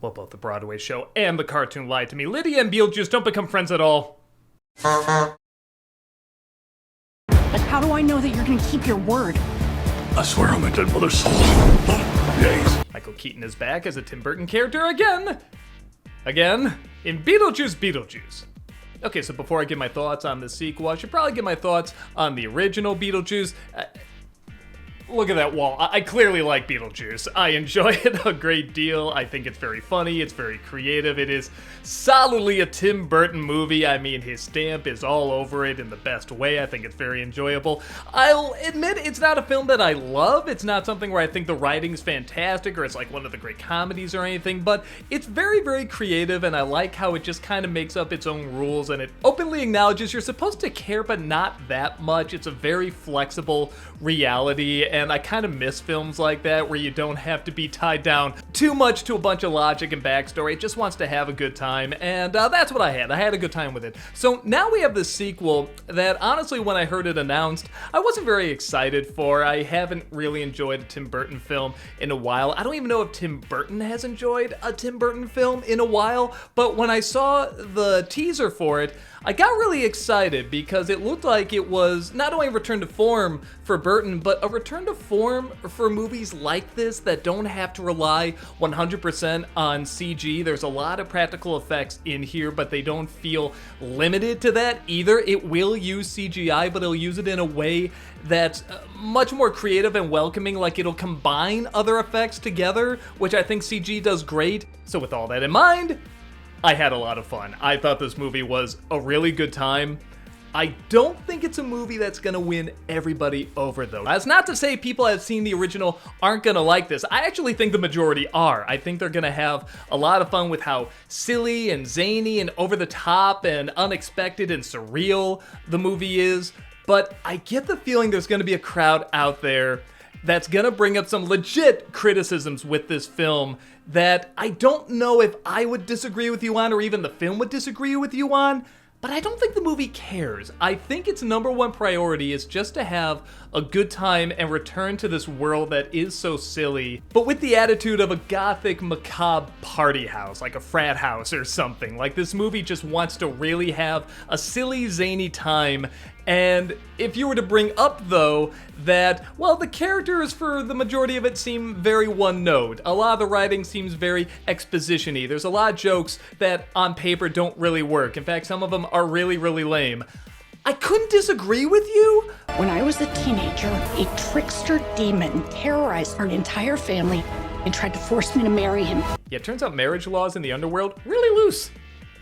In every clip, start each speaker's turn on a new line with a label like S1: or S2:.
S1: Well, both the Broadway show and the cartoon lied to me. Lydia and Beetlejuice don't become friends at all.
S2: But how do I know that you're gonna keep your word?
S3: I swear on my dead mother's soul. Yes.
S1: Michael Keaton is back as a Tim Burton character again, in Beetlejuice Beetlejuice. Okay, so before I give my thoughts on the sequel, I should probably give my thoughts on the original Beetlejuice. Look at that wall. I clearly like Beetlejuice. I enjoy it a great deal. I think it's very funny. It's very creative. It is solidly a Tim Burton movie. I mean, his stamp is all over it in the best way. I think it's very enjoyable. I'll admit it's not a film that I love. It's not something where I think the writing's fantastic or it's like one of the great comedies or anything, but it's very, very creative, and I like how it just kind of makes up its own rules, and it openly acknowledges you're supposed to care, but not that much. It's a very flexible reality, and I kind of miss films like that where you don't have to be tied down too much to a bunch of logic and backstory. It just wants to have a good time, and that's what I had. I had a good time with it. So now we have this sequel that honestly, when I heard it announced, I wasn't very excited for. I haven't really enjoyed a Tim Burton film in a while. I don't even know if Tim Burton has enjoyed a Tim Burton film in a while, but when I saw the teaser for it, I got really excited because it looked like it was not only a return to form for Burton, but a return to form for movies like this that don't have to rely 100% on CG. There's a lot of practical effects in here, but they don't feel limited to that either. It will use CGI, but it'll use it in a way that's much more creative and welcoming. Like, it'll combine other effects together, which I think CG does great. So with all that in mind, I had a lot of fun. I thought this movie was a really good time. I don't think it's a movie that's gonna win everybody over, though. That's not to say people that have seen the original aren't gonna like this. I actually think the majority are. I think they're gonna have a lot of fun with how silly and zany and over the top and unexpected and surreal the movie is. But I get the feeling there's gonna be a crowd out there that's gonna bring up some legit criticisms with this film that I don't know if I would disagree with you on or even the film would disagree with you on, but I don't think the movie cares. I think its number one priority is just to have a good time and return to this world that is so silly, but with the attitude of a gothic, macabre party house, like a frat house or something. Like, this movie just wants to really have a silly, zany time. And if you were to bring up, though, that, well, the characters for the majority of it seem very one note. A lot of the writing seems very exposition-y. There's a lot of jokes that on paper don't really work. In fact, some of them are really, really lame. I couldn't disagree with you.
S2: When I was a teenager, a trickster demon terrorized our entire family and tried to force me to marry him.
S1: Yeah, it turns out marriage laws in the underworld really loose.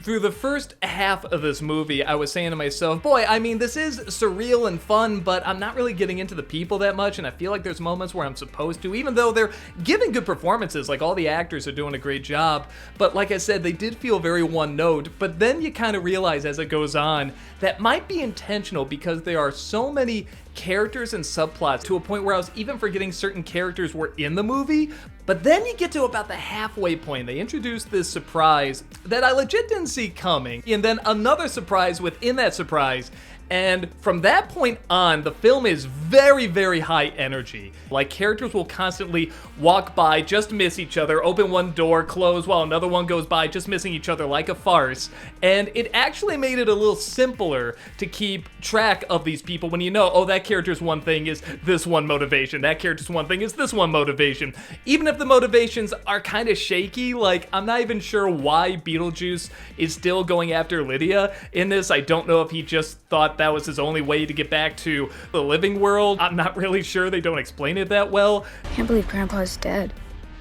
S1: Through the first half of this movie, I was saying to myself, boy, I mean, this is surreal and fun, but I'm not really getting into the people that much, and I feel like there's moments where I'm supposed to, even though they're giving good performances, like all the actors are doing a great job. But like I said, they did feel very one note, but then you kind of realize as it goes on, that might be intentional because there are so many characters and subplots to a point where I was even forgetting certain characters were in the movie. But then you get to about the halfway point, they introduce this surprise that I legit didn't see coming, and then another surprise within that surprise. And from that point on, the film is very, very high energy. Like, characters will constantly walk by, just miss each other, open one door, close while another one goes by, just missing each other like a farce. And it actually made it a little simpler to keep track of these people when you know, oh, that character's one thing is this one motivation, that character's one thing is this one motivation. Even if the motivations are kind of shaky, like, I'm not even sure why Beetlejuice is still going after Lydia in this. I don't know if he just thought that was his only way to get back to the living world. I'm not really sure. They don't explain it that well.
S4: I can't believe Grandpa's dead.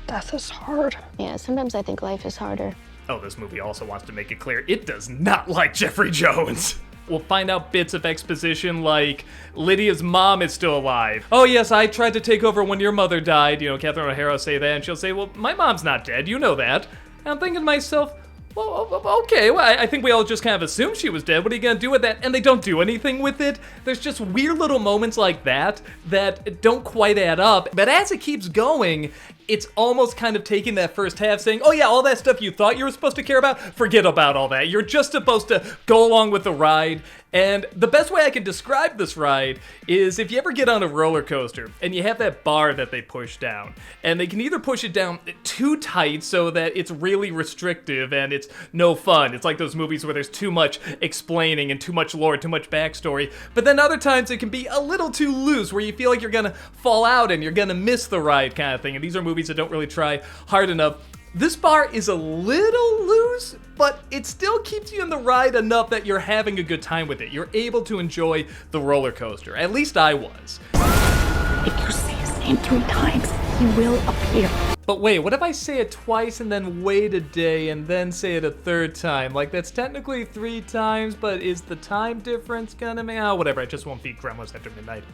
S2: Death is hard.
S4: Yeah, sometimes I think life is harder.
S1: Oh, this movie also wants to make it clear it does not like Jeffrey Jones. We'll find out bits of exposition like Lydia's mom is still alive. Oh yes, I tried to take over when your mother died. You know, Catherine O'Hara will say that, and she'll say, well, my mom's not dead, you know that. And I'm thinking to myself, well, okay, well, I think we all just kind of assumed she was dead. What are you gonna do with that? And they don't do anything with it. There's just weird little moments like that that don't quite add up. But as it keeps going, it's almost kind of taking that first half saying, oh yeah, all that stuff you thought you were supposed to care about, forget about all that. You're just supposed to go along with the ride And the best way I can describe this ride is if you ever get on a roller coaster and you have that bar that they push down, and they can either push it down too tight so that it's really restrictive and it's no fun. It's like those movies where there's too much explaining and too much lore, too much backstory. But then other times it can be a little too loose where you feel like you're gonna fall out and you're gonna miss the ride kind of thing. And these are movies that don't really try hard enough. This bar is a little loose, but it still keeps you in the ride enough that you're having a good time with it. You're able to enjoy the roller coaster. At least I was.
S2: If you say his name 3 times, he will appear.
S1: But wait, what if I say it twice and then wait a day and then say it a 3rd time? Like, that's technically 3 times, but is the time difference gonna make... Oh, whatever, I just won't beat Gremlins after midnight.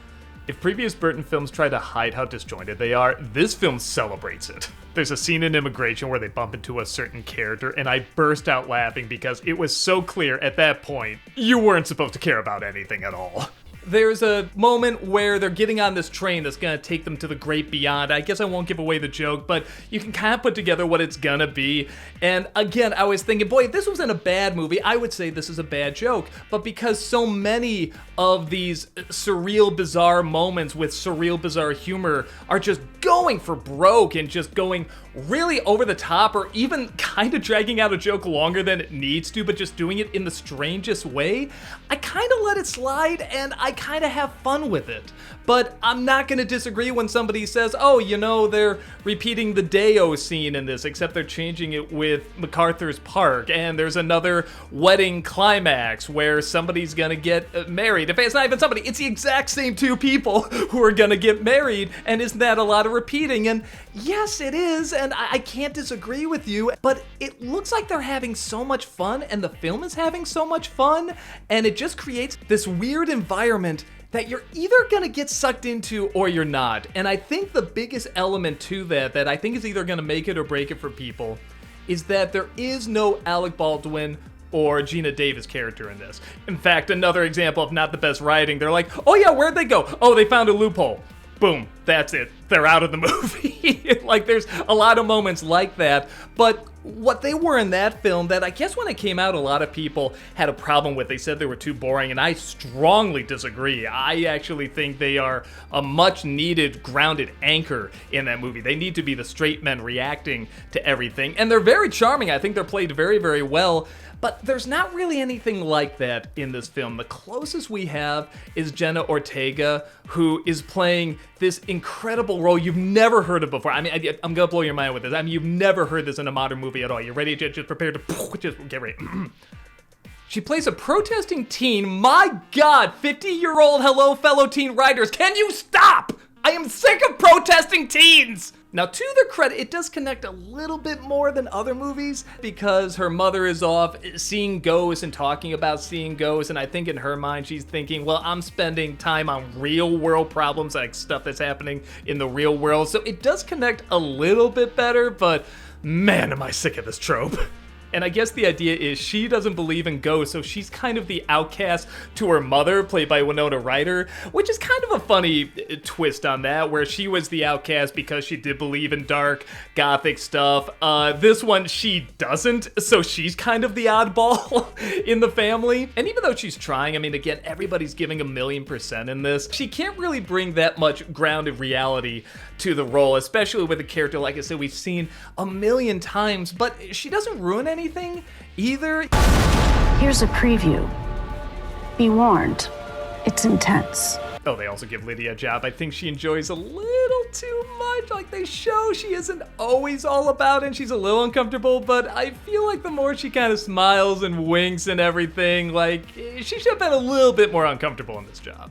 S1: If previous Burton films try to hide how disjointed they are, this film celebrates it. There's a scene in Immigration where they bump into a certain character, and I burst out laughing because it was so clear at that point you weren't supposed to care about anything at all. There's a moment where they're getting on this train that's gonna take them to the great beyond. I guess I won't give away the joke, but you can kind of put together what it's gonna be. And again, I was thinking, boy, if this wasn't a bad movie, I would say this is a bad joke. But because so many of these surreal, bizarre moments with surreal, bizarre humor are just going for broke and just going really over the top, or even kind of dragging out a joke longer than it needs to, but just doing it in the strangest way, I kind of let it slide and I kind of have fun with it. But I'm not going to disagree when somebody says, oh, you know, they're repeating the Deo scene in this, except they're changing it with MacArthur's Park, and there's another wedding climax where somebody's going to get married. In fact, it's not even somebody, it's the exact same 2 people who are going to get married, and isn't that a lot of repeating? And yes, it is, and I can't disagree with you, but it looks like they're having so much fun, and the film is having so much fun, and it just creates this weird environment that you're either gonna get sucked into or you're not. And I think the biggest element to that I think is either gonna make it or break it for people, is that there is no Alec Baldwin or Gina Davis character in this. In fact, another example of not the best writing, they're like, oh yeah, where'd they go? Oh, they found a loophole. Boom, that's it. They're out of the movie. Like, there's a lot of moments like that, but what they were in that film that I guess when it came out, a lot of people had a problem with. They said they were too boring, and I strongly disagree. I actually think they are a much needed grounded anchor in that movie. They need to be the straight men reacting to everything, and they're very charming. I think they're played very, very well. But there's not really anything like that in this film. The closest we have is Jenna Ortega, who is playing this incredible role you've never heard of before. I mean, I'm gonna blow your mind with this. I mean, you've never heard this in a modern movie at all. You ready? Just prepare to just get ready. She plays a protesting teen. My God, 50-year-old hello, fellow teen writers. Can you stop? I am sick of protesting teens. Now, to their credit, it does connect a little bit more than other movies because her mother is off seeing ghosts and talking about seeing ghosts, and I think in her mind she's thinking, well, I'm spending time on real world problems, like stuff that's happening in the real world, so it does connect a little bit better, but man, am I sick of this trope. And I guess the idea is she doesn't believe in ghosts, so she's kind of the outcast to her mother, played by Winona Ryder, which is kind of a funny twist on that, where she was the outcast because she did believe in dark, gothic stuff. This one, she doesn't, so she's kind of the oddball in the family. And even though she's trying, I mean, again, everybody's giving 1,000,000% in this, she can't really bring that much grounded reality to the role, especially with a character, like I said, we've seen 1,000,000 times, but she doesn't ruin anything either.
S2: Here's a preview. Be warned, it's intense.
S1: Oh, they also give Lydia a job I think she enjoys a little too much. Like, they show she isn't always all about it and she's a little uncomfortable, but I feel like the more she kind of smiles and winks and everything, like, she should have been a little bit more uncomfortable in this job.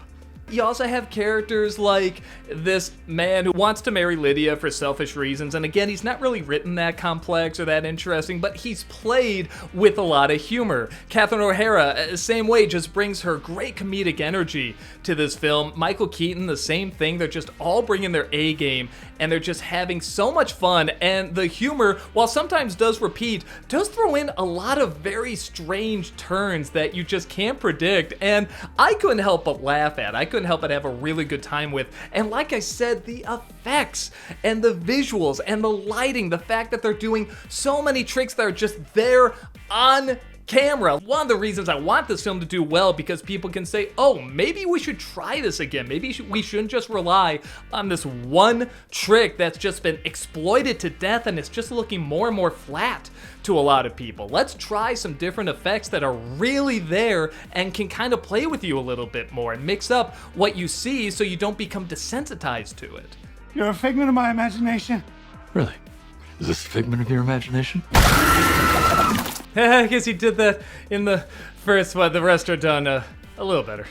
S1: You also have characters like this man who wants to marry Lydia for selfish reasons, and again, he's not really written that complex or that interesting, but he's played with a lot of humor. Catherine O'Hara, same way, just brings her great comedic energy to this film. Michael Keaton, the same thing. They're just all bringing their A game, and they're just having so much fun, and the humor, while sometimes does repeat, does throw in a lot of very strange turns that you just can't predict, and I couldn't help but laugh at. I couldn't help but have a really good time with. And like I said, the effects and the visuals and the lighting, the fact that they're doing so many tricks that are just there on camera. One of the reasons I want this film to do well, because people can say, oh, maybe we should try this again. Maybe we shouldn't just rely on this one trick that's just been exploited to death and it's just looking more and more flat to a lot of people. Let's try some different effects that are really there and can kind of play with you a little bit more and mix up what you see so you don't become desensitized to it.
S5: You're a figment of my imagination.
S3: Really? Is this a figment of your imagination?
S1: I guess he did that in the first one. The rest are done a little better.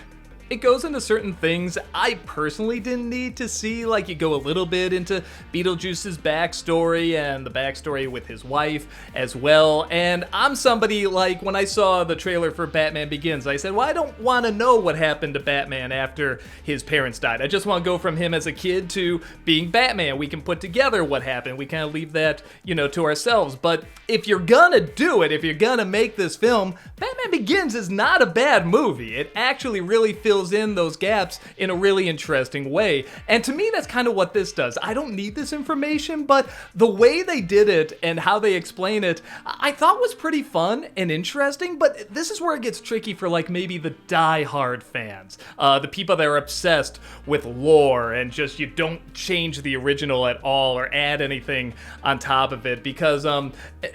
S1: It goes into certain things I personally didn't need to see, like you go a little bit into Beetlejuice's backstory and the backstory with his wife as well. And I'm somebody, like, when I saw the trailer for Batman Begins, I said, well, I don't want to know what happened to Batman after his parents died. I just want to go from him as a kid to being Batman. We can put together what happened. We kind of leave that, to ourselves. But if you're gonna do it, if you're gonna make this film, Batman Begins is not a bad movie. It actually really fills in those gaps in a really interesting way. And to me, that's kind of what this does. I don't need this information, but the way they did it and how they explain it, I thought was pretty fun and interesting. But this is where it gets tricky for, like, maybe the die-hard fans, the people that are obsessed with lore and just you don't change the original at all or add anything on top of it. Because,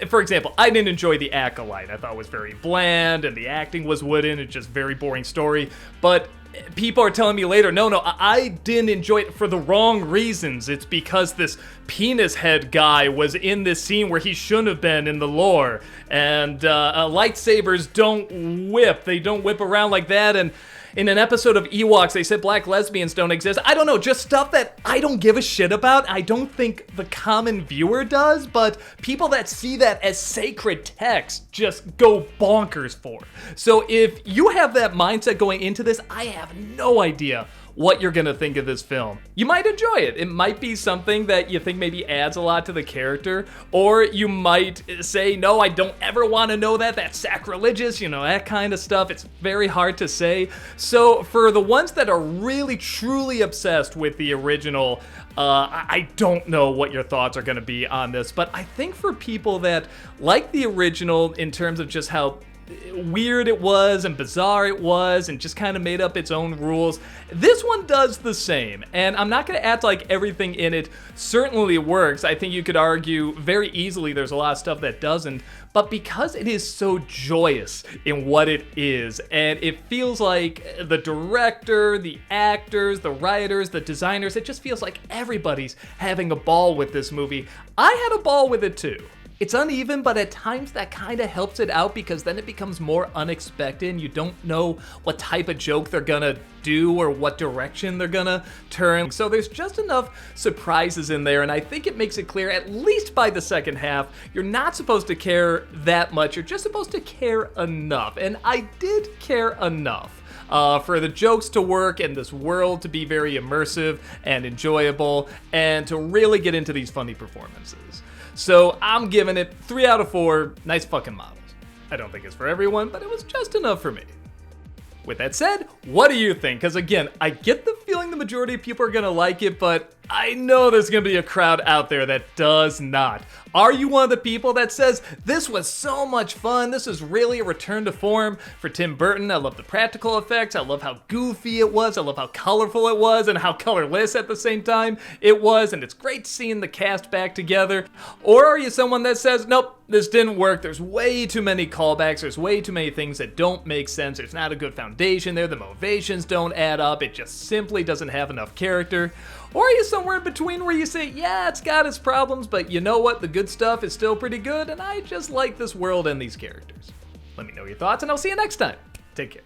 S1: for example, I didn't enjoy The Acolyte. I thought it was very bland and the acting was wooden. It's just very boring story. But people are telling me later, no, I didn't enjoy it for the wrong reasons. It's because this penis head guy was in this scene where he shouldn't have been in the lore. And lightsabers don't whip. They don't whip around like that. And in an episode of Ewoks, they said black lesbians don't exist. I don't know, just stuff that I don't give a shit about. I don't think the common viewer does, but people that see that as sacred text just go bonkers for. So if you have that mindset going into this, I have no idea what you're gonna think of this film. You might enjoy it. It might be something that you think maybe adds a lot to the character, or you might say, no, I don't ever want to know that. That's sacrilegious, that kind of stuff. It's very hard to say. So for the ones that are really, truly obsessed with the original, I don't know what your thoughts are gonna be on this, but I think for people that like the original in terms of just how weird it was and bizarre it was and just kind of made up its own rules, this one does the same. And I'm not going to act like everything in it certainly works. I think you could argue very easily there's a lot of stuff that doesn't, but because it is so joyous in what it is, and it feels like the director, the actors, the writers, the designers, it just feels like everybody's having a ball with this movie. I had a ball with it too. It's uneven, but at times that kind of helps it out because then it becomes more unexpected and you don't know what type of joke they're gonna do or what direction they're gonna turn. So there's just enough surprises in there, and I think it makes it clear, at least by the second half, you're not supposed to care that much. You're just supposed to care enough, and I did care enough. For the jokes to work and this world to be very immersive and enjoyable and to really get into these funny performances. So I'm giving it 3 out of 4 nice fucking models. I don't think it's for everyone, but it was just enough for me. With that said, what do you think? Because again, I get the feeling the majority of people are gonna like it, but I know there's gonna be a crowd out there that does not. Are you one of the people that says, this was so much fun, this is really a return to form for Tim Burton, I love the practical effects, I love how goofy it was, I love how colorful it was, and how colorless at the same time it was, and it's great seeing the cast back together? Or are you someone that says, nope, this didn't work, there's way too many callbacks, there's way too many things that don't make sense, there's not a good foundation there, the motivations don't add up, it just simply doesn't have enough character? Or are you somewhere in between where you say, yeah, it's got its problems, but you know what, the good stuff is still pretty good, and I just like this world and these characters? Let me know your thoughts, and I'll see you next time. Take care.